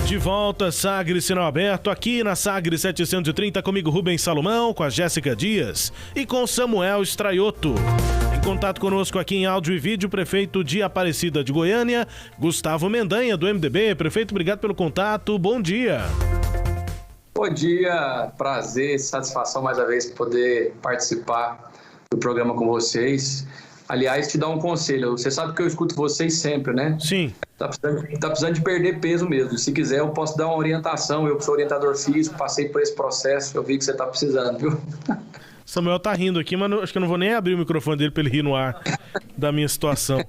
De volta, Sagres Sinal Aberto, aqui na Sagres 730, comigo Rubens Salomão, com a Jéssica Dias e com Samuel Straioto. Em contato conosco aqui em áudio e vídeo, prefeito de Aparecida de Goiânia, Gustavo Mendanha, do MDB. Prefeito, obrigado pelo contato, bom dia. Bom dia, prazer, satisfação mais uma vez poder participar do programa com vocês. Aliás, te dar um conselho, você sabe que eu escuto vocês sempre, né? Sim. Tá precisando de perder peso mesmo. Se quiser, eu posso dar uma orientação. Eu que sou orientador físico, passei por esse processo, eu vi que você tá precisando, viu? Samuel tá rindo aqui, mas acho que eu não vou nem abrir o microfone dele pra ele rir no ar da minha situação.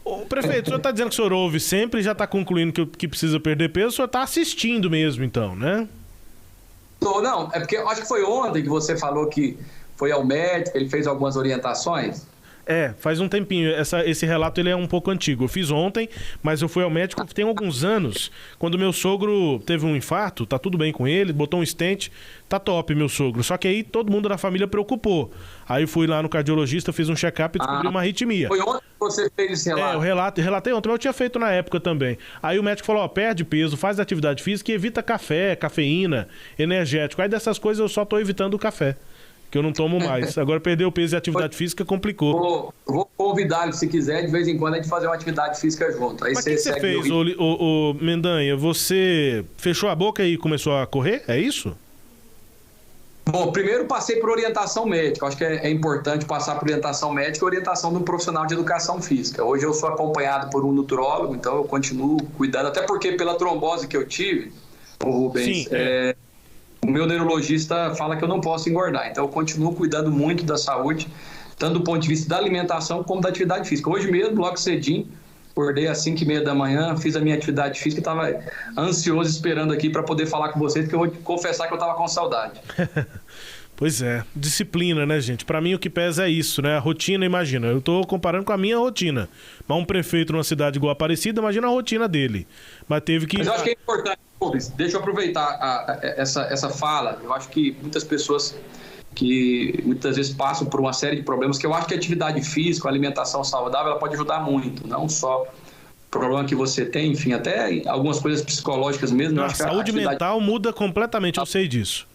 Ô, prefeito, o senhor tá dizendo que o senhor ouve sempre e já tá concluindo que precisa perder peso, o senhor tá assistindo mesmo, então, né? Não, é porque eu acho que foi ontem que você falou que foi ao médico, ele fez algumas orientações. Faz um tempinho. Esse relato ele é um pouco antigo. Eu fiz ontem, mas eu fui ao médico tem alguns anos, quando meu sogro teve um infarto, tá tudo bem com ele, botou um stent, tá top meu sogro. Só que aí todo mundo da família preocupou. Aí eu fui lá no cardiologista, fiz um check-up e descobri uma arritmia. Foi ontem que você fez esse relato? Eu relatei ontem, mas eu tinha feito na época também. Aí o médico falou, perde peso, faz atividade física e evita café, cafeína, energético. Aí dessas coisas eu só tô evitando o café, que eu não tomo mais. Agora perder o peso e a atividade física complicou. Vou convidá-lo, se quiser, de vez em quando a gente fazer uma atividade física junto. Aí mas o que você fez, ô Mendanha? Você fechou a boca e começou a correr? É isso? Bom, primeiro passei por orientação médica. Acho que é importante passar por orientação médica e orientação de um profissional de educação física. Hoje eu sou acompanhado por um nutrólogo, então eu continuo cuidando, até porque pela trombose que eu tive, o Rubens, o meu neurologista fala que eu não posso engordar, então eu continuo cuidando muito da saúde, tanto do ponto de vista da alimentação como da atividade física. Hoje mesmo, logo cedinho, acordei às 5h30 da manhã, fiz a minha atividade física e estava ansioso esperando aqui para poder falar com vocês, porque eu vou confessar que eu estava com saudade. Pois é, disciplina, né, gente? Pra mim o que pesa é isso, né? A rotina, imagina, eu tô comparando com a minha rotina. Mas um prefeito numa cidade igual a Aparecida, imagina a rotina dele. Mas teve que... Mas eu acho que é importante, deixa eu aproveitar essa fala. Eu acho que muitas pessoas que muitas vezes passam por uma série de problemas, que eu acho que a atividade física, a alimentação saudável, ela pode ajudar muito, não só o problema que você tem, enfim, até algumas coisas psicológicas mesmo. A saúde mental muda completamente, eu sei disso.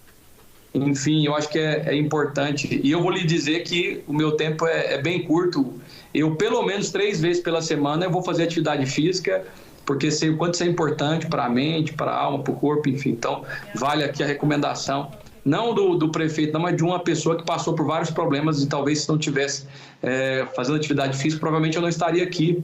Enfim, eu acho que é importante. E eu vou lhe dizer que o meu tempo é bem curto. Eu, pelo menos 3 vezes pela semana, eu vou fazer atividade física, porque sei o quanto isso é importante para a mente, para a alma, para o corpo, enfim. Então, vale aqui a recomendação, não do prefeito, não, mas de uma pessoa que passou por vários problemas e talvez se não tivesse fazendo atividade física, provavelmente eu não estaria aqui.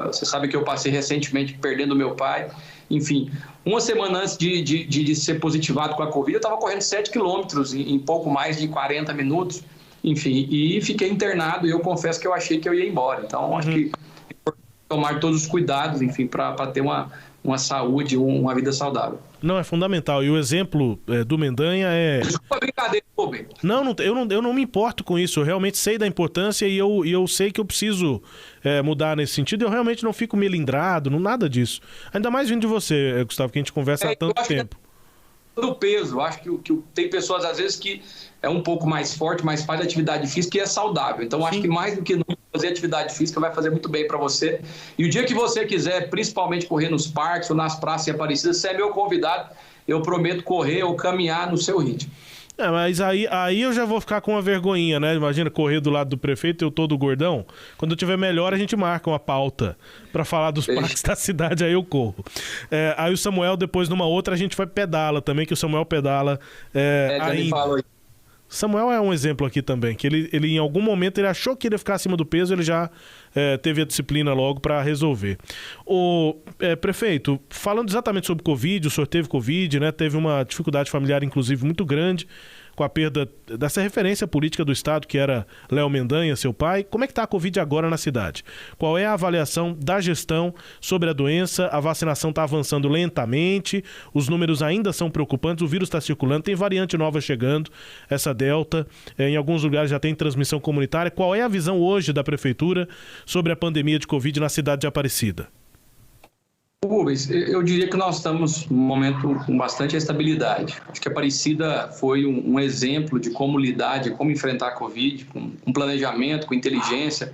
Você sabe que eu passei recentemente perdendo meu pai. Enfim, uma semana antes de ser positivado com a Covid, eu estava correndo 7 quilômetros em pouco mais de 40 minutos, enfim, e fiquei internado e eu confesso que eu achei que eu ia embora. Então, acho que é importante tomar todos os cuidados, enfim, para ter uma saúde, uma vida saudável. Não, é fundamental. E o exemplo do Mendanha é... Desculpa a brincadeira, Rubem. Eu não me importo com isso. Eu realmente sei da importância e eu sei que eu preciso mudar nesse sentido. Eu realmente não fico melindrado, nada disso. Ainda mais vindo de você, Gustavo, que a gente conversa há tanto tempo. Do peso, eu acho que tem pessoas às vezes que é um pouco mais forte, mas faz atividade física e é saudável. Então acho que mais do que não fazer atividade física vai fazer muito bem para você. E o dia que você quiser, principalmente correr nos parques ou nas praças em Aparecida, você é meu convidado, eu prometo correr ou caminhar no seu ritmo. Mas aí eu já vou ficar com uma vergonhinha, né? Imagina correr do lado do prefeito, eu todo gordão. Quando eu tiver melhor, a gente marca uma pauta pra falar dos parques da cidade, aí eu corro. Aí o Samuel, depois numa outra, a gente vai pedala também, que o Samuel pedala ainda. Samuel é um exemplo aqui também, que ele em algum momento ele achou que ele ia ficar acima do peso, ele já teve a disciplina logo para resolver. Prefeito, falando exatamente sobre Covid, o senhor teve Covid, né? Teve uma dificuldade familiar, inclusive, muito grande com a perda dessa referência política do Estado, que era Léo Mendanha, seu pai. Como é que está a Covid agora na cidade? Qual é a avaliação da gestão sobre a doença? A vacinação está avançando lentamente, os números ainda são preocupantes, o vírus está circulando, tem variante nova chegando, essa Delta, em alguns lugares já tem transmissão comunitária. Qual é a visão hoje da Prefeitura sobre a pandemia de Covid na cidade de Aparecida? Rubens, eu diria que nós estamos num momento com bastante estabilidade. Acho que a Aparecida foi um exemplo de como lidar, de como enfrentar a Covid, com planejamento, com inteligência.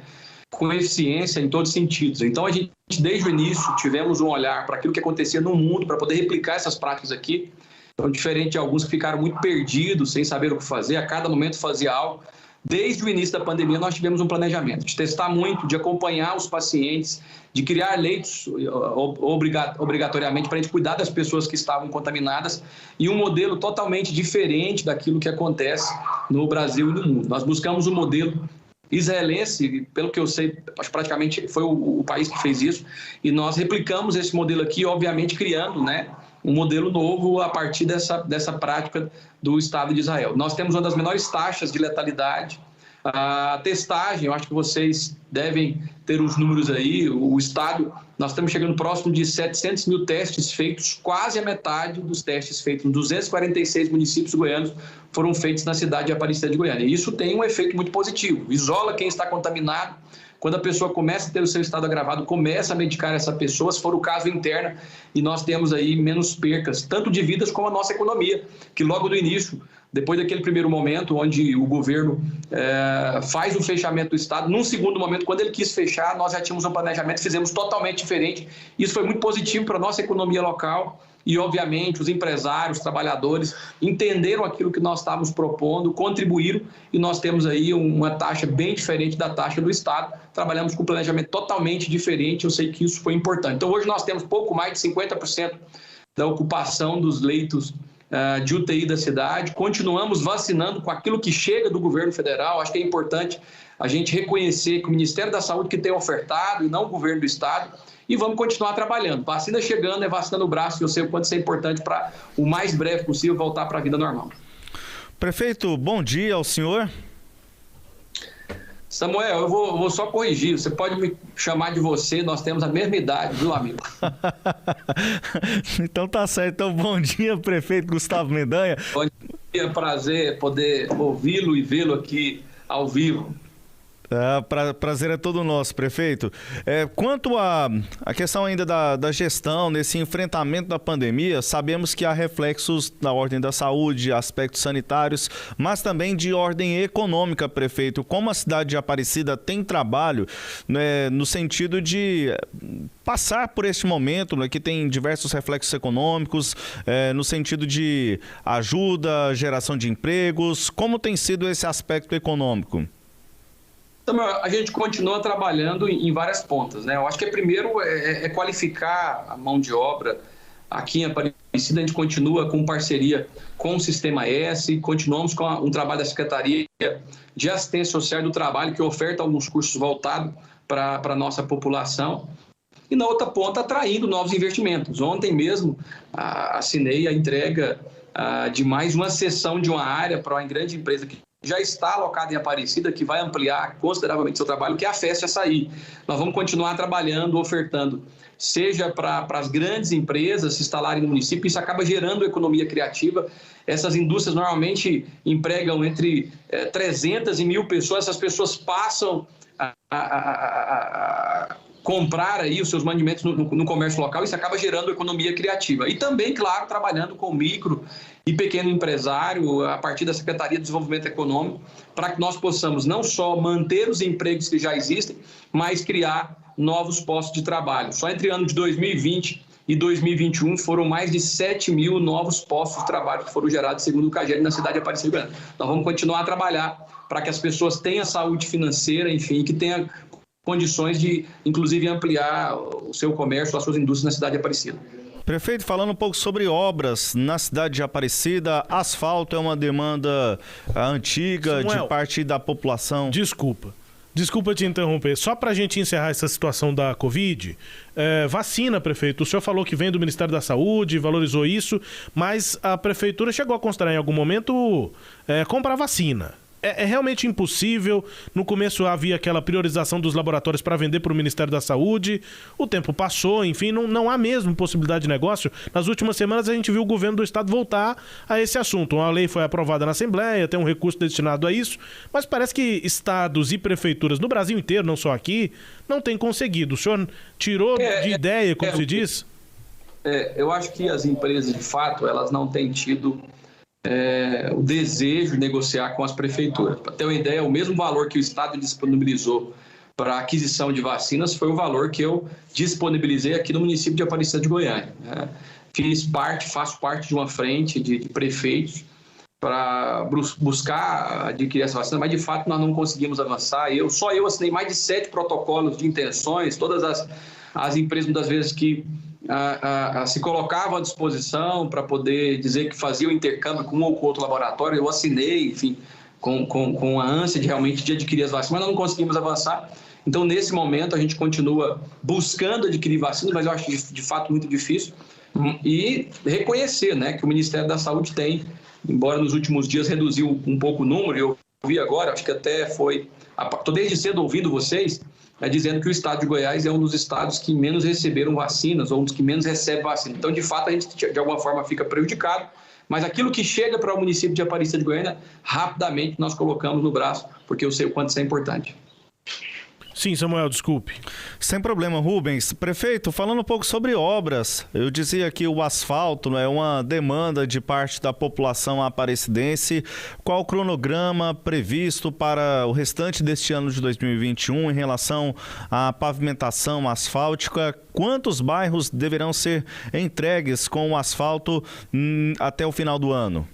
com eficiência em todos os sentidos. Então, a gente, desde o início, tivemos um olhar para aquilo que acontecia no mundo, para poder replicar essas práticas aqui. Então, diferente de alguns que ficaram muito perdidos, sem saber o que fazer, a cada momento fazia algo. Desde o início da pandemia, nós tivemos um planejamento de testar muito, de acompanhar os pacientes, de criar leitos obrigatoriamente para a gente cuidar das pessoas que estavam contaminadas e um modelo totalmente diferente daquilo que acontece no Brasil e no mundo. Nós buscamos um modelo israelense, pelo que eu sei, praticamente foi o país que fez isso, e nós replicamos esse modelo aqui, obviamente criando, né, um modelo novo a partir dessa prática do Estado de Israel. Nós temos uma das menores taxas de letalidade. A testagem, eu acho que vocês devem ter os números aí, o Estado, nós estamos chegando próximo de 700 mil testes feitos, quase a metade dos testes feitos em 246 municípios goianos foram feitos na cidade de Aparecida de Goiânia. E isso tem um efeito muito positivo, isola quem está contaminado. Quando a pessoa começa a ter o seu estado agravado, começa a medicar essa pessoa, se for o caso interna, e nós temos aí menos percas, tanto de vidas como a nossa economia, que logo no início, depois daquele primeiro momento, onde o governo faz o fechamento do Estado, num segundo momento, quando ele quis fechar, nós já tínhamos um planejamento, fizemos totalmente diferente. Isso foi muito positivo para a nossa economia local. E, obviamente, os empresários, os trabalhadores entenderam aquilo que nós estávamos propondo, contribuíram e nós temos aí uma taxa bem diferente da taxa do Estado. Trabalhamos com um planejamento totalmente diferente, eu sei que isso foi importante. Então, hoje nós temos pouco mais de 50% da ocupação dos leitos de UTI da cidade. Continuamos vacinando com aquilo que chega do governo federal. Acho que é importante a gente reconhecer que o Ministério da Saúde que tem ofertado e não o governo do Estado. E vamos continuar trabalhando. Vacina chegando, é vacina no braço, e eu sei o quanto isso é importante para o mais breve possível voltar para a vida normal. Prefeito, bom dia ao senhor. Samuel, eu vou só corrigir. Você pode me chamar de você, nós temos a mesma idade, viu, amigo? Então tá certo. Então, bom dia, prefeito Gustavo Mendanha. Bom dia, prazer poder ouvi-lo e vê-lo aqui ao vivo. Prazer é todo nosso, prefeito. Quanto à questão ainda da gestão, nesse enfrentamento da pandemia, sabemos que há reflexos na ordem da saúde, aspectos sanitários, mas também de ordem econômica, prefeito. Como a cidade de Aparecida tem trabalho, né, no sentido de passar por este momento, né, que tem diversos reflexos econômicos, no sentido de ajuda, geração de empregos, como tem sido esse aspecto econômico? Então, a gente continua trabalhando em várias pontas, né? Eu acho que primeiro é qualificar a mão de obra. Aqui em Aparecida a gente continua com parceria com o Sistema S, continuamos com um trabalho da Secretaria de Assistência Social e do Trabalho, que oferta alguns cursos voltados para a nossa população. E na outra ponta, atraindo novos investimentos. Ontem mesmo assinei a entrega de mais uma seção de uma área para uma grande empresa que já está alocada em Aparecida, que vai ampliar consideravelmente seu trabalho, que é a Fest Açaí. Nós vamos continuar trabalhando, ofertando, seja para as grandes empresas se instalarem no município, isso acaba gerando economia criativa. Essas indústrias normalmente empregam entre 300 e 1.000 pessoas, essas pessoas passam a comprar aí os seus mantimentos no comércio local, isso acaba gerando economia criativa. E também, claro, trabalhando com micro e pequeno empresário, a partir da Secretaria de Desenvolvimento Econômico, para que nós possamos não só manter os empregos que já existem, mas criar novos postos de trabalho. Só entre ano de 2020 e 2021 foram mais de 7 mil novos postos de trabalho que foram gerados, segundo o CAGED, na cidade de Aparecida. Nós vamos continuar a trabalhar para que as pessoas tenham saúde financeira, enfim, que tenham condições de, inclusive, ampliar o seu comércio, as suas indústrias na cidade de Aparecida. Prefeito, falando um pouco sobre obras na cidade de Aparecida, asfalto é uma demanda antiga, Samuel, de parte da população. Desculpa te interromper. Só para a gente encerrar essa situação da Covid, vacina, prefeito. O senhor falou que vem do Ministério da Saúde, valorizou isso, mas a prefeitura chegou a considerar em algum momento comprar vacina. É realmente impossível. No começo havia aquela priorização dos laboratórios para vender para o Ministério da Saúde. O tempo passou, enfim, não há mesmo possibilidade de negócio. Nas últimas semanas a gente viu o governo do estado voltar a esse assunto. Uma lei foi aprovada na Assembleia, tem um recurso destinado a isso, mas parece que estados e prefeituras no Brasil inteiro, não só aqui, não têm conseguido. O senhor tirou de ideia, como se diz? Eu acho que as empresas, de fato, elas não têm tido o desejo de negociar com as prefeituras. Para ter uma ideia, o mesmo valor que o Estado disponibilizou para aquisição de vacinas foi o valor que eu disponibilizei aqui no município de Aparecida de Goiânia. Faço parte de uma frente de prefeitos para buscar adquirir essa vacina, mas de fato nós não conseguimos avançar. Só eu assinei mais de 7 protocolos de intenções, todas as empresas muitas vezes que se colocavam à disposição para poder dizer que faziam intercâmbio com um ou com outro laboratório, eu assinei, enfim, com a ânsia de realmente de adquirir as vacinas, mas nós não conseguimos avançar. Então, nesse momento, a gente continua buscando adquirir vacinas, mas eu acho de fato muito difícil. E reconhecer, né, que o Ministério da Saúde tem, embora nos últimos dias reduziu um pouco o número, eu vi agora, acho que até foi... Estou desde cedo ouvindo vocês, dizendo que o estado de Goiás é um dos estados que menos receberam vacinas, ou um dos que menos recebe vacina. Então, de fato, a gente de alguma forma fica prejudicado, mas aquilo que chega para o município de Aparecida de Goiânia, rapidamente nós colocamos no braço, porque eu sei o quanto isso é importante. Sim, Samuel, desculpe. Sem problema, Rubens. Prefeito, falando um pouco sobre obras, eu dizia que o asfalto é uma demanda de parte da população aparecidense. Qual o cronograma previsto para o restante deste ano de 2021 em relação à pavimentação asfáltica? Quantos bairros deverão ser entregues com o asfalto até o final do ano?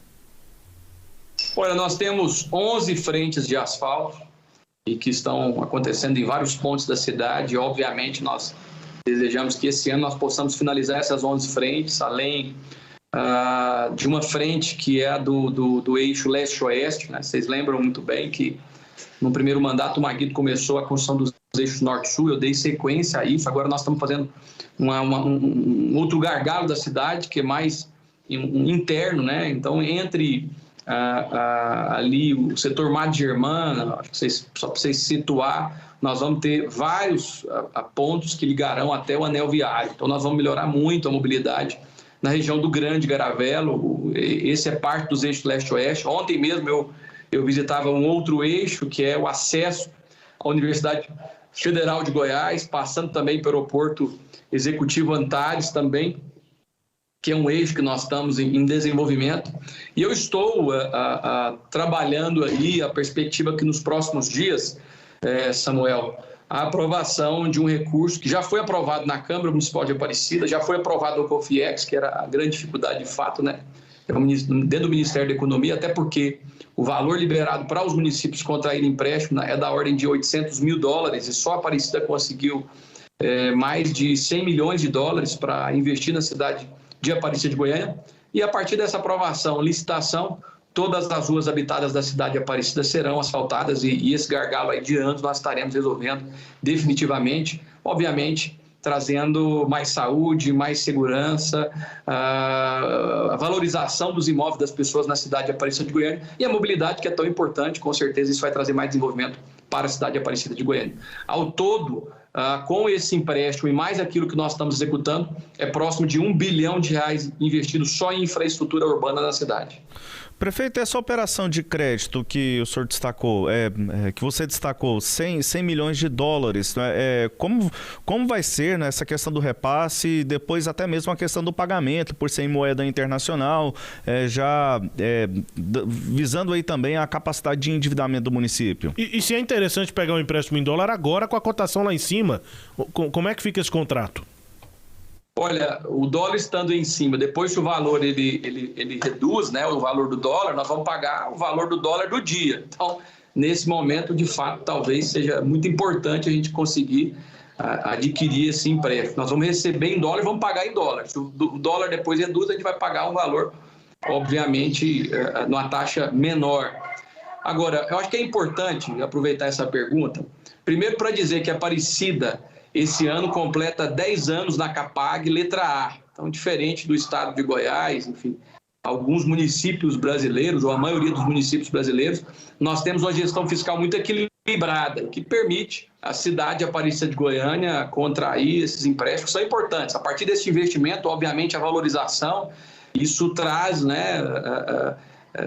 Olha, nós temos 11 frentes de asfalto e que estão acontecendo em vários pontos da cidade. Obviamente, nós desejamos que esse ano nós possamos finalizar essas 11 frentes, além de uma frente que é do eixo leste-oeste, né? Vocês lembram muito bem que no primeiro mandato o Maguito começou a construção dos eixos norte-sul, eu dei sequência a isso. Agora nós estamos fazendo um outro gargalo da cidade, que é mais interno, né? Então, entre ali o setor Madre Germana, só para vocês situar, nós vamos ter vários pontos que ligarão até o anel viário. Então nós vamos melhorar muito a mobilidade na região do Grande Garavelo. Esse é parte dos eixos leste-oeste. Ontem mesmo eu visitava um outro eixo, que é o acesso à Universidade Federal de Goiás, passando também pelo aeroporto executivo Antares também, que é um eixo que nós estamos em desenvolvimento. E eu estou trabalhando aí a perspectiva que nos próximos dias, Samuel, a aprovação de um recurso que já foi aprovado na Câmara Municipal de Aparecida, já foi aprovado no COFIEX, que era a grande dificuldade de fato, né? Dentro do Ministério da Economia, até porque o valor liberado para os municípios contraírem empréstimo é da ordem de $800 mil, e só a Aparecida conseguiu mais de $100 milhões para investir na cidade de Aparecida de Goiânia. E a partir dessa aprovação, licitação, todas as ruas habitadas da cidade de Aparecida serão asfaltadas e esse gargalo aí de anos nós estaremos resolvendo definitivamente, obviamente trazendo mais saúde, mais segurança, a valorização dos imóveis das pessoas na cidade de Aparecida de Goiânia e a mobilidade, que é tão importante. Com certeza isso vai trazer mais desenvolvimento para a cidade de Aparecida de Goiânia. Ao todo, com esse empréstimo e mais aquilo que nós estamos executando, é próximo de R$1 bilhão investido só em infraestrutura urbana na cidade. Prefeito, essa operação de crédito que o senhor destacou, que você destacou, $100 milhões, né? Como vai ser, né, essa questão do repasse e depois até mesmo a questão do pagamento, por ser em moeda internacional, visando aí também a capacidade de endividamento do município? E se é interessante pegar um empréstimo em dólar agora com a cotação lá em cima, como é que fica esse contrato? Olha, o dólar estando em cima, depois que o valor ele reduz, né, o valor do dólar, nós vamos pagar o valor do dólar do dia. Então, nesse momento, de fato, talvez seja muito importante a gente conseguir adquirir esse empréstimo. Nós vamos receber em dólar e vamos pagar em dólar. Se o dólar depois reduz, a gente vai pagar um valor, obviamente, numa taxa menor. Agora, eu acho que é importante aproveitar essa pergunta, primeiro para dizer que a Aparecida esse ano completa 10 anos na Capag letra A. Então, diferente do estado de Goiás, enfim, alguns municípios brasileiros, ou a maioria dos municípios brasileiros, nós temos uma gestão fiscal muito equilibrada, que permite a cidade de Aparecida de Goiânia contrair esses empréstimos, que são importantes. A partir desse investimento, obviamente, a valorização, isso traz, né,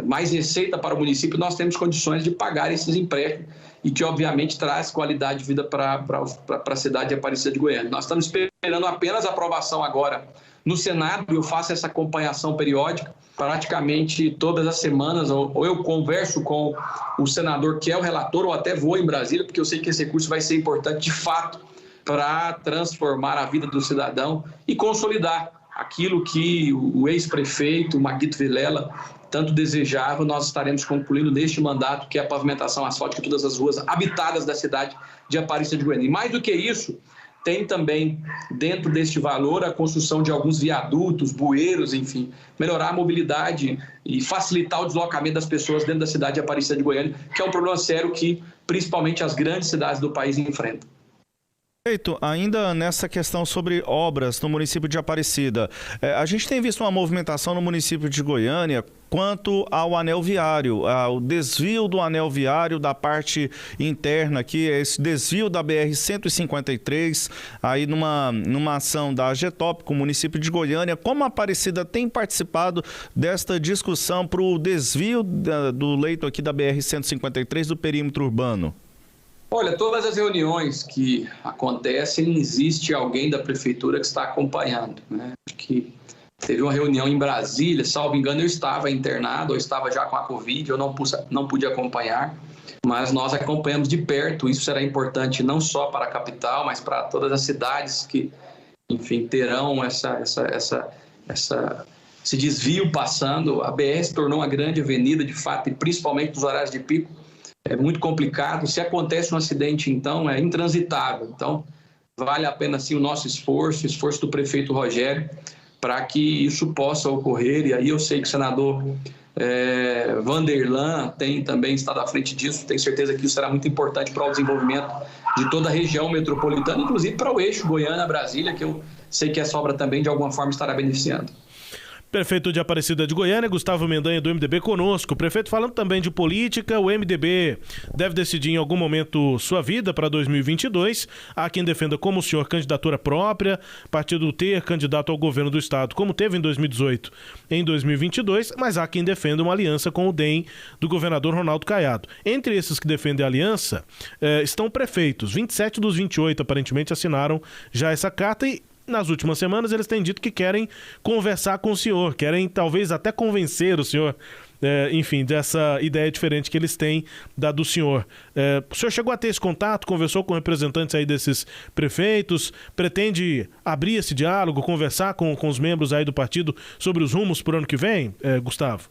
mais receita para o município, nós temos condições de pagar esses empréstimos e que, obviamente, traz qualidade de vida para a cidade de Aparecida de Goiânia. Nós estamos esperando apenas a aprovação agora No Senado, eu faço essa acompanhação periódica, praticamente todas as semanas, ou eu converso com o senador que é o relator, ou até vou em Brasília, porque eu sei que esse recurso vai ser importante de fato para transformar a vida do cidadão e consolidar aquilo que o ex-prefeito Marquito Vilela tanto desejava. Nós estaremos concluindo neste mandato, que é a pavimentação asfáltica de todas as ruas habitadas da cidade de Aparecida de Goiânia. E mais do que isso, tem também, dentro deste valor, a construção de alguns viadutos, bueiros, enfim, melhorar a mobilidade e facilitar o deslocamento das pessoas dentro da cidade de Aparecida de Goiânia, que é um problema sério que, principalmente, as grandes cidades do país enfrentam. Perfeito. Ainda nessa questão sobre obras no município de Aparecida, a gente tem visto uma movimentação no município de Goiânia quanto ao anel viário, o desvio do anel viário da parte interna aqui, esse desvio da BR-153, aí numa ação da AGETOP com o município de Goiânia. Como a Aparecida tem participado desta discussão para o desvio do leito aqui da BR-153 do perímetro urbano? Olha, todas as reuniões que acontecem, existe alguém da prefeitura que está acompanhando, né? Acho que teve uma reunião em Brasília, salvo engano, eu estava internado, eu estava já com a Covid, eu não pude acompanhar, mas nós acompanhamos de perto. Isso será importante não só para a capital, mas para todas as cidades que, enfim, terão esse desvio passando. A BR se tornou uma grande avenida, de fato, e principalmente nos horários de pico. É muito complicado. Se acontece um acidente, então, é intransitável. Então, vale a pena, sim, o nosso esforço do prefeito Rogério, para que isso possa ocorrer. E aí eu sei que o senador Vanderlan tem também estado à frente disso. Tenho certeza que isso será muito importante para o desenvolvimento de toda a região metropolitana, inclusive para o eixo Goiânia-Brasília, que eu sei que essa obra também, de alguma forma, estará beneficiando. Prefeito de Aparecida de Goiânia, Gustavo Mendanha, do MDB, conosco. Prefeito, falando também de política, o MDB deve decidir em algum momento sua vida para 2022. Há quem defenda, como o senhor, candidatura própria, partido ter candidato ao governo do estado, como teve em 2018, em 2022, mas há quem defenda uma aliança com o DEM do governador Ronaldo Caiado. Entre esses que defendem a aliança, estão prefeitos. 27 dos 28, aparentemente, assinaram já essa carta e nas últimas semanas eles têm dito que querem conversar com o senhor, querem talvez até convencer o senhor, enfim, dessa ideia diferente que eles têm da do senhor. O senhor chegou a ter esse contato, conversou com representantes aí desses prefeitos, pretende abrir esse diálogo, conversar com os membros aí do partido sobre os rumos para o ano que vem, Gustavo?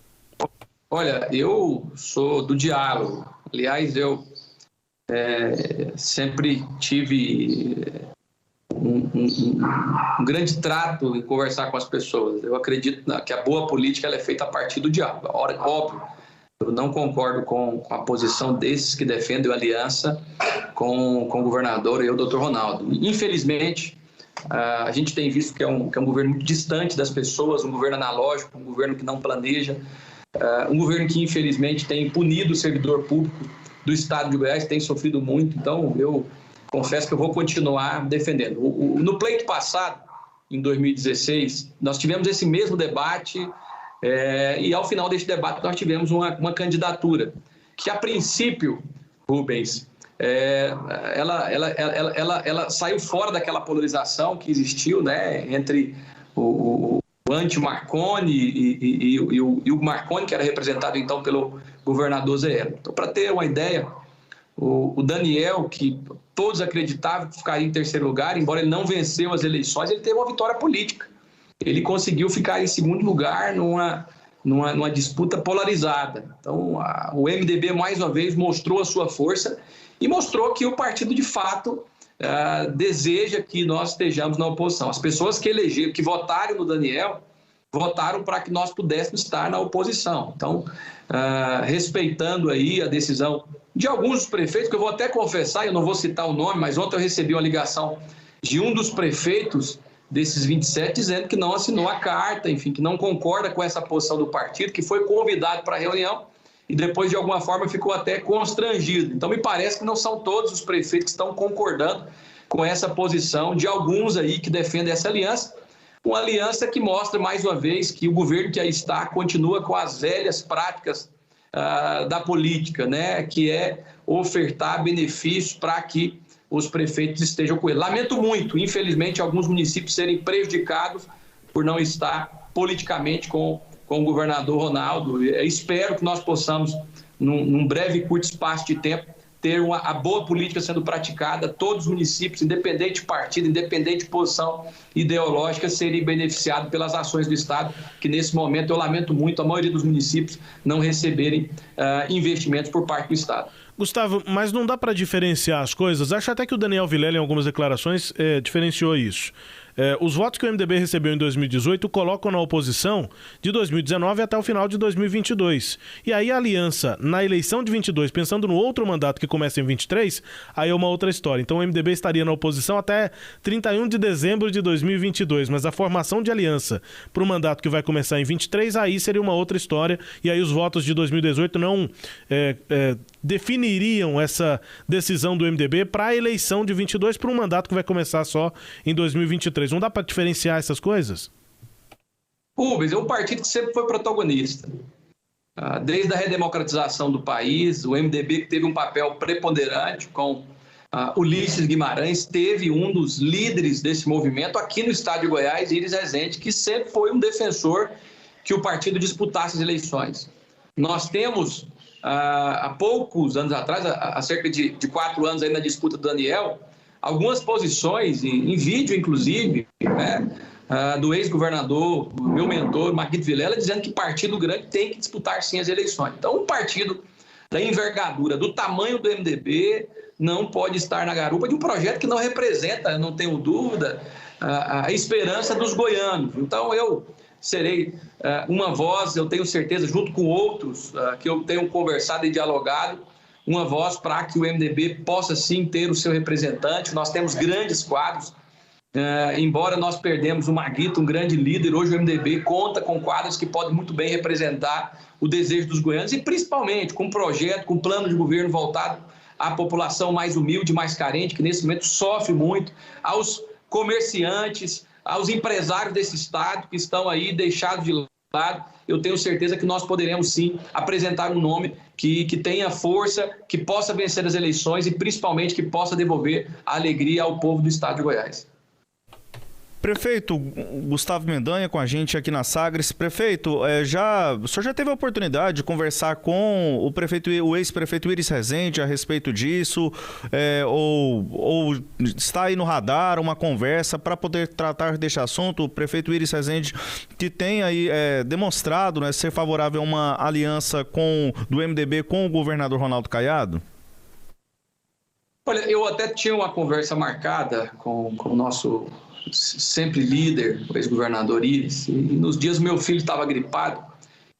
Olha, eu sou do diálogo. Aliás, eu sempre tive um grande trato em conversar com as pessoas. Eu acredito que a boa política ela é feita a partir do diálogo. Óbvio, eu não concordo com a posição desses que defendem a aliança com o governador e o doutor Ronaldo. Infelizmente, a gente tem visto que é um governo muito distante das pessoas, um governo analógico, um governo que não planeja, um governo que infelizmente tem punido o servidor público do estado de Goiás, tem sofrido muito. Então, eu confesso que eu vou continuar defendendo. No pleito passado, em 2016, nós tivemos esse mesmo debate e ao final deste debate nós tivemos uma candidatura que, a princípio, Rubens, ela saiu fora daquela polarização que existiu, né, entre o anti-Marconi e o Marconi, que era representado então pelo governador Zé Hélio. Então, para ter uma ideia, o Daniel, que todos acreditavam que ficaria em terceiro lugar, embora ele não venceu as eleições, ele teve uma vitória política. Ele conseguiu ficar em segundo lugar numa disputa polarizada. Então, o MDB, mais uma vez, mostrou a sua força e mostrou que o partido, de fato, deseja que nós estejamos na oposição. As pessoas que votaram no Daniel, votaram para que nós pudéssemos estar na oposição. Então, respeitando aí a decisão de alguns dos prefeitos, que eu vou até confessar, eu não vou citar o nome, mas ontem eu recebi uma ligação de um dos prefeitos desses 27 dizendo que não assinou a carta, enfim, que não concorda com essa posição do partido, que foi convidado para a reunião e depois, de alguma forma, ficou até constrangido. Então, me parece que não são todos os prefeitos que estão concordando com essa posição de alguns aí que defendem essa aliança. Uma aliança que mostra, mais uma vez, que o governo que aí está continua com as velhas práticas da política, né? Que é ofertar benefícios para que os prefeitos estejam com ele. Lamento muito, infelizmente, alguns municípios serem prejudicados por não estar politicamente com o governador Ronaldo. Espero que nós possamos, num breve e curto espaço de tempo, ter a boa política sendo praticada, todos os municípios, independente de partido, independente de posição ideológica, serem beneficiados pelas ações do Estado, que nesse momento, eu lamento muito, a maioria dos municípios não receberem investimentos por parte do Estado. Gustavo, mas não dá para diferenciar as coisas? Acho até que o Daniel Vilela, em algumas declarações, diferenciou isso. Os votos que o MDB recebeu em 2018 colocam na oposição de 2019 até o final de 2022. E aí a aliança na eleição de 22, pensando no outro mandato que começa em 23, aí é uma outra história. Então o MDB estaria na oposição até 31 de dezembro de 2022, mas a formação de aliança para o mandato que vai começar em 23, aí seria uma outra história. E aí os votos de 2018 não definiriam essa decisão do MDB para a eleição de 22 para um mandato que vai começar só em 2023. Não dá para diferenciar essas coisas? Rubens, é um partido que sempre foi protagonista. Desde a redemocratização do país, o MDB que teve um papel preponderante com Ulisses Guimarães, teve um dos líderes desse movimento aqui no estado de Goiás, Iris Rezende, que sempre foi um defensor que o partido disputasse as eleições. Nós temos, há poucos anos atrás, há cerca de 4 anos aí na disputa do Daniel, algumas posições, em vídeo inclusive, né, do ex-governador, meu mentor, Marquito Vilela, dizendo que partido grande tem que disputar sim as eleições. Então, um partido da envergadura, do tamanho do MDB, não pode estar na garupa de um projeto que não representa, não tenho dúvida, a esperança dos goianos. Então, eu serei uma voz, eu tenho certeza, junto com outros que eu tenho conversado e dialogado, uma voz para que o MDB possa sim ter o seu representante. Nós temos grandes quadros, embora nós perdemos o Maguito, um grande líder, hoje o MDB conta com quadros que podem muito bem representar o desejo dos goianos e principalmente com um projeto, com um plano de governo voltado à população mais humilde, mais carente, que nesse momento sofre muito, aos comerciantes, aos empresários desse estado que estão aí deixados de lado. Eu tenho certeza que nós poderemos sim apresentar um nome que tenha força, que possa vencer as eleições e principalmente que possa devolver a alegria ao povo do estado de Goiás. Prefeito Gustavo Mendanha com a gente aqui na Sagres. Prefeito, o senhor já teve a oportunidade de conversar com o ex-prefeito Iris Rezende a respeito disso? Ou está aí no radar uma conversa para poder tratar deste assunto? O prefeito Iris Rezende, que tem aí demonstrado, né, ser favorável a uma aliança do MDB com o governador Ronaldo Caiado? Olha, eu até tinha uma conversa marcada com o nosso sempre líder, o ex-governador Iris, e nos dias meu filho estava gripado,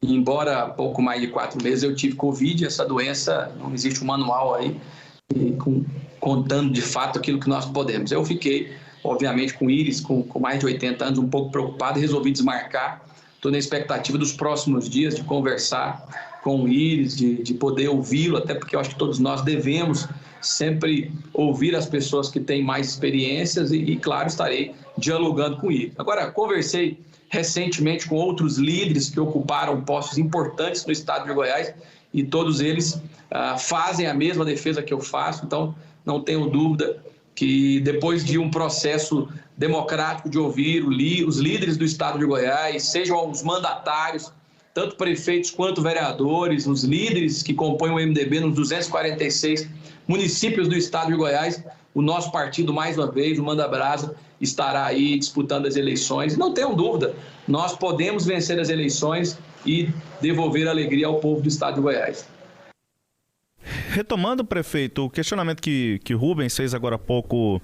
e embora há pouco mais de 4 meses eu tive Covid, essa doença, não existe um manual aí, contando de fato aquilo que nós podemos. Eu fiquei, obviamente, com Iris, com mais de 80 anos, um pouco preocupado, e resolvi desmarcar. Estou na expectativa dos próximos dias de conversar com o Iris, de poder ouvi-lo, até porque eu acho que todos nós devemos sempre ouvir as pessoas que têm mais experiências e claro, estarei dialogando com ele. Agora, conversei recentemente com outros líderes que ocuparam postos importantes no estado de Goiás e todos eles fazem a mesma defesa que eu faço, então não tenho dúvida que depois de um processo democrático de ouvir os líderes do estado de Goiás, sejam os mandatários, tanto prefeitos quanto vereadores, os líderes que compõem o MDB nos 246 municípios do estado de Goiás, o nosso partido, mais uma vez, o Manda Brasa, estará aí disputando as eleições. E não tenham dúvida, nós podemos vencer as eleições e devolver alegria ao povo do estado de Goiás. Retomando, prefeito, o questionamento que Rubens fez agora há pouco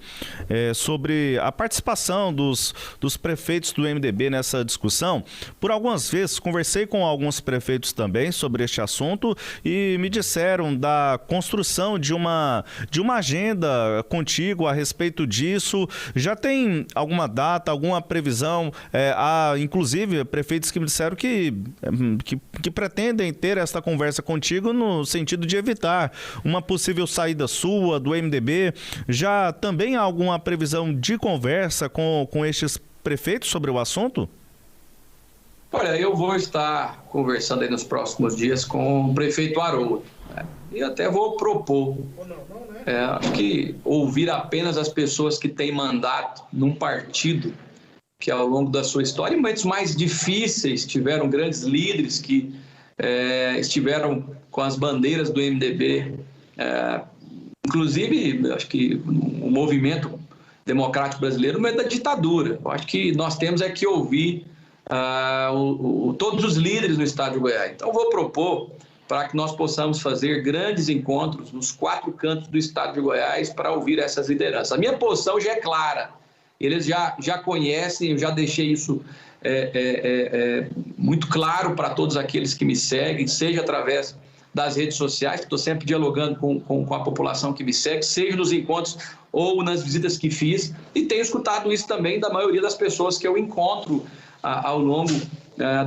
sobre a participação dos prefeitos do MDB nessa discussão, por algumas vezes conversei com alguns prefeitos também sobre este assunto e me disseram da construção de uma agenda contigo a respeito disso. Já tem alguma data, alguma previsão? Há, inclusive, prefeitos que me disseram que pretendem ter esta conversa contigo no sentido de evitar uma possível saída sua do MDB. Já também há alguma previsão de conversa com estes prefeitos sobre o assunto? Olha, eu vou estar conversando aí nos próximos dias com o prefeito Haroldo, né? E até vou propor, acho que ouvir apenas as pessoas que têm mandato num partido que ao longo da sua história, em momentos mais difíceis, tiveram grandes líderes que estiveram com as bandeiras do MDB. Inclusive, acho que o movimento democrático brasileiro no meio da ditadura. Eu acho que nós temos que ouvir todos os líderes no estado de Goiás. Então, vou propor para que nós possamos fazer grandes encontros nos 4 cantos do estado de Goiás para ouvir essas lideranças. A minha posição já é clara. Eles já conhecem, eu já deixei isso muito claro para todos aqueles que me seguem, seja através das redes sociais, que estou sempre dialogando com a população que me segue, seja nos encontros ou nas visitas que fiz, e tenho escutado isso também da maioria das pessoas que eu encontro ao longo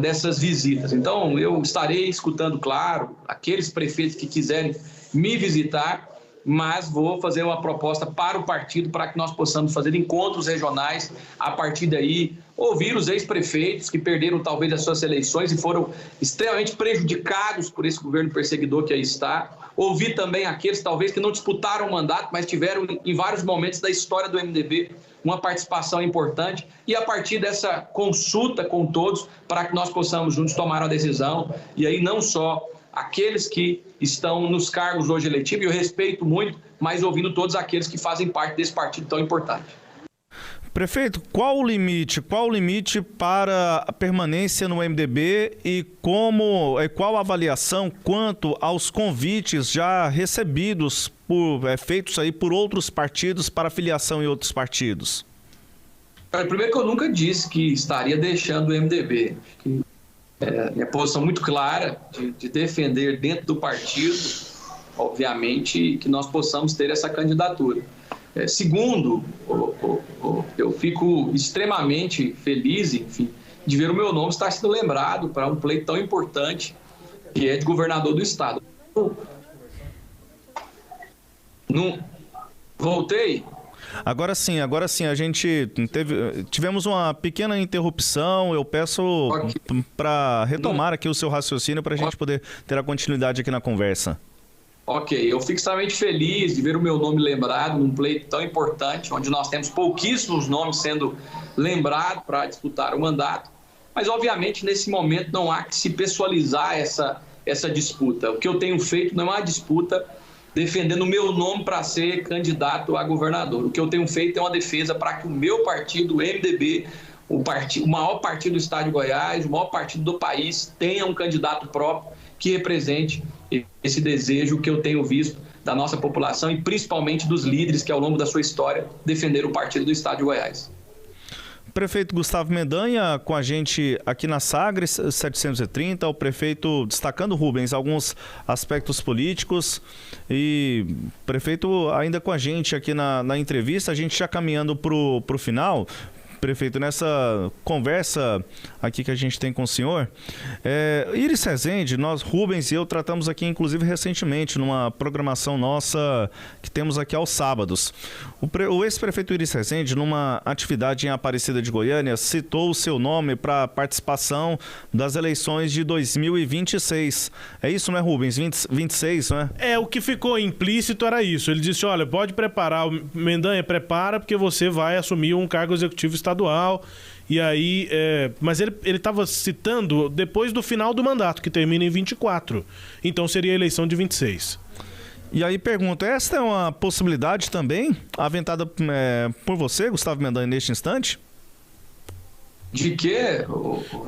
dessas visitas. Então, eu estarei escutando, claro, aqueles prefeitos que quiserem me visitar, mas vou fazer uma proposta para o partido para que nós possamos fazer encontros regionais, a partir daí ouvir os ex-prefeitos que perderam talvez as suas eleições e foram extremamente prejudicados por esse governo perseguidor que aí está, ouvir também aqueles talvez que não disputaram o mandato, mas tiveram em vários momentos da história do MDB uma participação importante, e a partir dessa consulta com todos, para que nós possamos juntos tomar uma decisão, e aí não só aqueles que estão nos cargos hoje eletivos, eu respeito muito, mas ouvindo todos aqueles que fazem parte desse partido tão importante. Prefeito, qual o limite para a permanência no MDB e qual a avaliação quanto aos convites já recebidos, feitos aí por outros partidos para filiação em outros partidos? Primeiro que eu nunca disse que estaria deixando o MDB. Minha posição muito clara de defender dentro do partido, obviamente, que nós possamos ter essa candidatura. Segundo, eu fico extremamente feliz, enfim, de ver o meu nome estar sendo lembrado para um pleito tão importante, que é de governador do estado. Voltei? Agora sim, a gente tivemos uma pequena interrupção, eu peço para retomar aqui o seu raciocínio para a gente poder ter a continuidade aqui na conversa. Ok, eu fico extremamente feliz de ver o meu nome lembrado num pleito tão importante, onde nós temos pouquíssimos nomes sendo lembrados para disputar o mandato, mas obviamente nesse momento não há que se pessoalizar essa disputa. O que eu tenho feito não é uma disputa defendendo o meu nome para ser candidato a governador. O que eu tenho feito é uma defesa para que o meu partido, o MDB, o maior partido do estado de Goiás, o maior partido do país, tenha um candidato próprio que represente esse desejo que eu tenho visto da nossa população e principalmente dos líderes que ao longo da sua história defenderam o partido do estado de Goiás. Prefeito Gustavo Mendanha com a gente aqui na Sagres 730, o prefeito destacando, Rubens, alguns aspectos políticos e prefeito ainda com a gente aqui na entrevista, a gente já caminhando para o final. Prefeito, nessa conversa aqui que a gente tem com o senhor, Iris Rezende, nós, Rubens e eu, tratamos aqui, inclusive, recentemente, numa programação nossa que temos aqui aos sábados. O ex-prefeito Iris Rezende, numa atividade em Aparecida de Goiânia, citou o seu nome para participação das eleições de 2026. É isso, não é, Rubens? 26, não é? O que ficou implícito era isso. Ele disse, olha, pode preparar, Mendanha, prepara, porque você vai assumir um cargo executivo estadual. E aí, mas ele estava citando depois do final do mandato, que termina em 24. Então seria a eleição de 26. E aí pergunto, esta é uma possibilidade também aventada por você, Gustavo Mendanha, neste instante? De quê?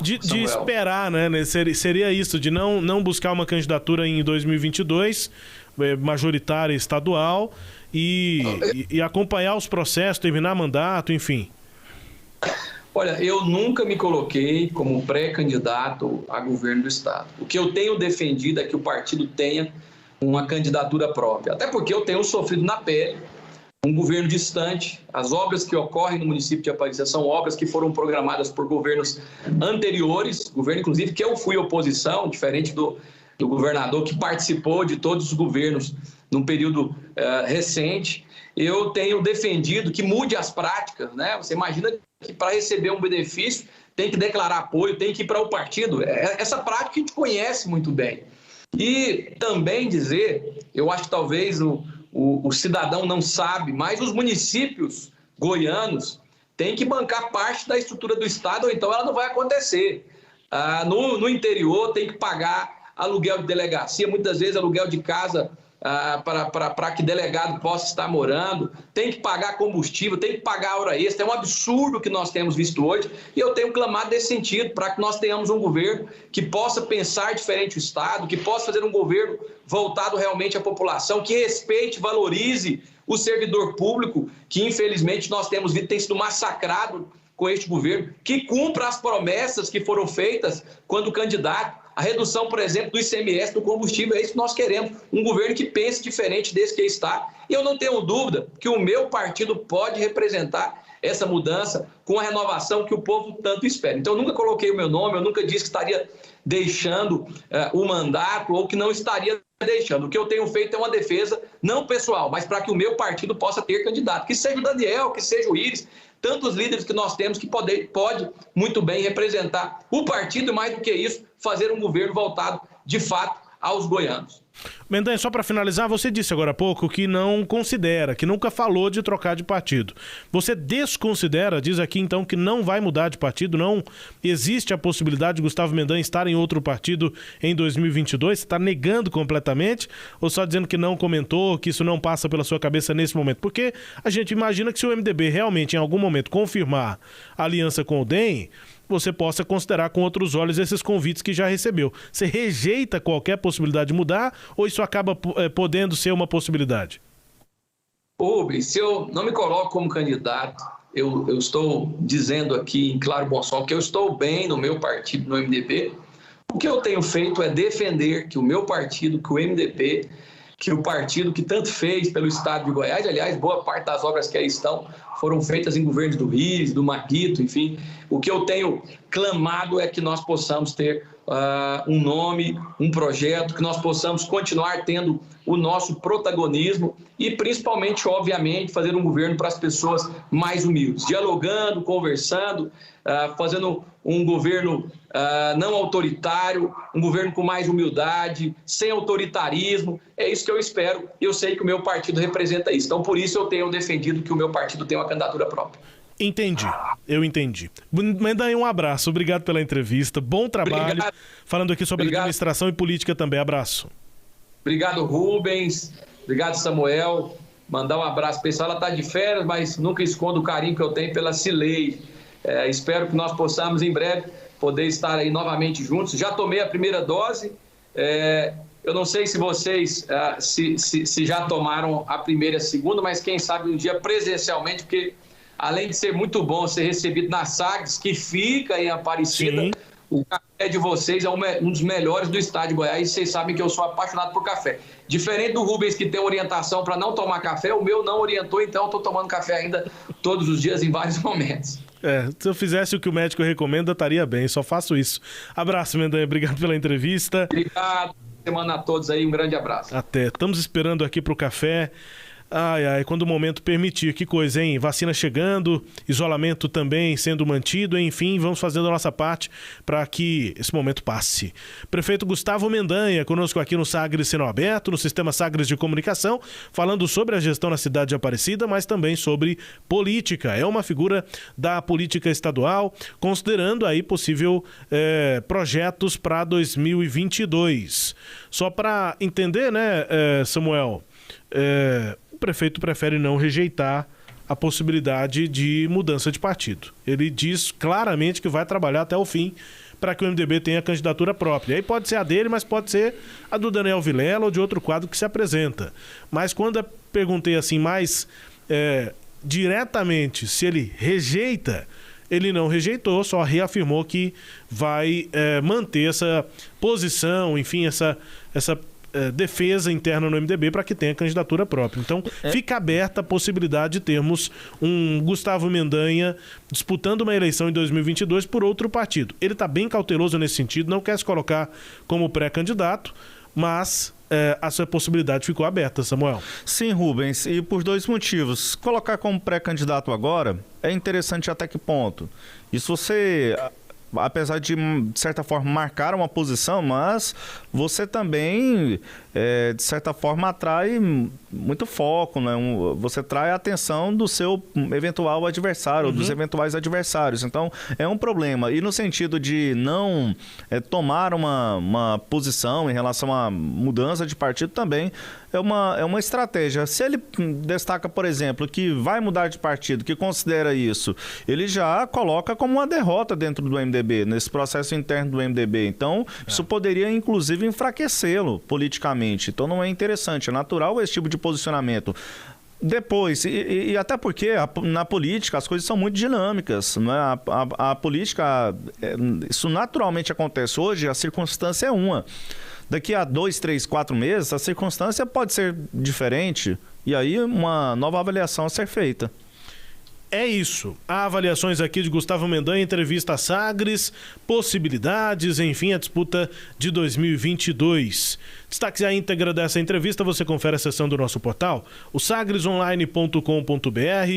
De esperar, né? Seria isso, de não buscar uma candidatura em 2022, majoritária estadual, e acompanhar os processos, terminar mandato, enfim. Olha, eu nunca me coloquei como pré-candidato a governo do estado. O que eu tenho defendido é que o partido tenha uma candidatura própria. Até porque eu tenho sofrido na pele um governo distante. As obras que ocorrem no município de Aparecida são obras que foram programadas por governos anteriores, governo inclusive que eu fui oposição, diferente do governador que participou de todos os governos num período recente. Eu tenho defendido que mude as práticas, né? Você imagina que para receber um benefício tem que declarar apoio, tem que ir para o partido. Essa prática a gente conhece muito bem. E também dizer, eu acho que talvez o cidadão não sabe, mas os municípios goianos tem que bancar parte da estrutura do Estado, ou então ela não vai acontecer. No interior tem que pagar aluguel de delegacia, muitas vezes aluguel de casa para que delegado possa estar morando, tem que pagar combustível, tem que pagar hora extra. É um absurdo que nós temos visto hoje e eu tenho clamado nesse sentido, para que nós tenhamos um governo que possa pensar diferente o Estado, que possa fazer um governo voltado realmente à população, que respeite, valorize o servidor público, que infelizmente nós temos visto tem sido massacrado com este governo, que cumpra as promessas que foram feitas quando candidato. A redução, por exemplo, do ICMS do combustível, é isso que nós queremos. Um governo que pense diferente desse que está. E eu não tenho dúvida que o meu partido pode representar essa mudança com a renovação que o povo tanto espera. Então, eu nunca coloquei o meu nome, eu nunca disse que estaria deixando o mandato ou que não estaria deixando. O que eu tenho feito é uma defesa, não pessoal, mas para que o meu partido possa ter candidato. Que seja o Daniel, que seja o Íris, tantos líderes que nós temos que pode muito bem representar o partido e, mais do que isso, fazer um governo voltado, de fato, aos goianos. Mendanha, só para finalizar, você disse agora há pouco que não considera, que nunca falou de trocar de partido. Você desconsidera, diz aqui então que não vai mudar de partido, não existe a possibilidade de Gustavo Mendanha estar em outro partido em 2022? Você está negando completamente ou só dizendo que não comentou, que isso não passa pela sua cabeça nesse momento? Porque a gente imagina que se o MDB realmente em algum momento confirmar a aliança com o DEM, você possa considerar com outros olhos esses convites que já recebeu. Você rejeita qualquer possibilidade de mudar ou isso acaba podendo ser uma possibilidade? Rubens, se eu não me coloco como candidato, eu estou dizendo aqui em claro bom som que eu estou bem no meu partido, no MDB. O que eu tenho feito é defender que o meu partido, que o MDB, que o partido que tanto fez pelo estado de Goiás, aliás, boa parte das obras que aí estão foram feitas em governos do Íris, do Marquito, enfim. O que eu tenho clamado é que nós possamos ter um nome, um projeto, que nós possamos continuar tendo o nosso protagonismo e, principalmente, obviamente, fazer um governo para as pessoas mais humildes, dialogando, conversando, fazendo um governo não autoritário, um governo com mais humildade, sem autoritarismo. É isso que eu espero e eu sei que o meu partido representa isso. Então, por isso eu tenho defendido que o meu partido tenha uma candidatura própria. Entendi, eu entendi. Mendanha, um abraço, obrigado pela entrevista, bom trabalho. Obrigado. Falando aqui sobre administração e política também, abraço. Obrigado, Rubens, obrigado, Samuel. Mandar um abraço pessoal, ela está de férias, mas nunca escondo o carinho que eu tenho pela Cilei. Espero que nós possamos em breve poder estar aí novamente juntos. Já tomei a primeira dose, eu não sei se vocês se já tomaram a primeira e a segunda, mas quem sabe um dia presencialmente, porque além de ser muito bom ser recebido na Sagres, que fica em Aparecida, sim, o café de vocês é um dos melhores do estado de Goiás e vocês sabem que eu sou apaixonado por café. Diferente do Rubens, que tem orientação para não tomar café, o meu não orientou, então eu estou tomando café ainda todos os dias em vários momentos. Se eu fizesse o que o médico recomenda, estaria bem, só faço isso. Abraço, Mendanha, obrigado pela entrevista. Obrigado, semana a todos aí, um grande abraço. Até, estamos esperando aqui para o café. Ai, quando o momento permitir, que coisa, hein? Vacina chegando, isolamento também sendo mantido, enfim, vamos fazendo a nossa parte para que esse momento passe. Prefeito Gustavo Mendanha, conosco aqui no Sagres Sinal Aberto, no Sistema Sagres de Comunicação, falando sobre a gestão na cidade de Aparecida, mas também sobre política. É uma figura da política estadual, considerando aí possível projetos para 2022. Só para entender, né, Samuel? O prefeito prefere não rejeitar a possibilidade de mudança de partido. Ele diz claramente que vai trabalhar até o fim para que o MDB tenha candidatura própria. Aí pode ser a dele, mas pode ser a do Daniel Vilela ou de outro quadro que se apresenta. Mas quando eu perguntei assim mais diretamente se ele rejeita, ele não rejeitou, só reafirmou que vai manter essa posição, enfim, essa defesa interna no MDB para que tenha candidatura própria. Então, fica aberta a possibilidade de termos um Gustavo Mendanha disputando uma eleição em 2022 por outro partido. Ele está bem cauteloso nesse sentido, não quer se colocar como pré-candidato, mas a sua possibilidade ficou aberta, Samuel. Sim, Rubens, e por dois motivos. Colocar como pré-candidato agora é interessante até que ponto? E se você apesar de certa forma, marcar uma posição, mas você também, de certa forma, atrai muito foco, né? Você atrai a atenção do seu eventual adversário, dos eventuais adversários. Então, é um problema. E no sentido de não tomar uma posição em relação à mudança de partido também, é uma estratégia. Se ele destaca, por exemplo, que vai mudar de partido, que considera isso, ele já coloca como uma derrota dentro do MDB, nesse processo interno do MDB. Então, isso poderia, inclusive, enfraquecê-lo politicamente. Então, não é interessante. É natural esse tipo de posicionamento. Depois, e até porque na política as coisas são muito dinâmicas, né? A política, isso naturalmente acontece. Hoje a circunstância é uma. Daqui a 2, 3, 4 meses, a circunstância pode ser diferente e aí uma nova avaliação a ser feita. É isso. Há avaliações aqui de Gustavo Mendanha, entrevista a Sagres, possibilidades, enfim, a disputa de 2022. Destaques à íntegra dessa entrevista, você confere a seção do nosso portal, o sagresonline.com.br.